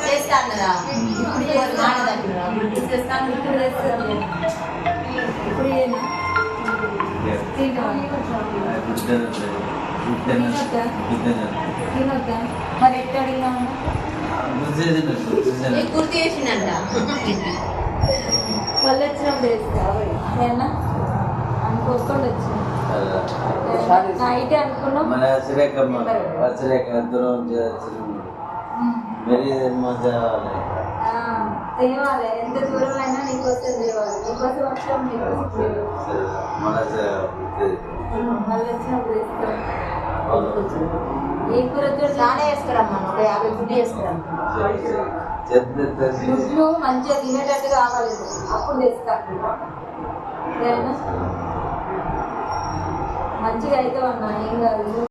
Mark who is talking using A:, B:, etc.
A: చేస్తాను కదా ఇప్పుడు చేస్తాను మరి ఎట్లా అడిగినా గుర్తు చేసిందంట మళ్ళీ వచ్చినప్పుడు వేస్తా అనుకోకుండా వచ్చింది నైట్ అనుకున్నాం తేవాలి ఎంత దూరం అయినా నీకోసం తేవాలి నీకోసం వచ్చాం మళ్ళీ వచ్చినప్పుడు ఏ కూర చాలా వేసుకురమ్మా 50 గుడ్లు వేసుకురమ్మా గుడ్లు మంచిగా తినేటట్టు కావాలి అప్పుడు తెస్తా మంచిగా అయితే అన్నా ఏం కాదు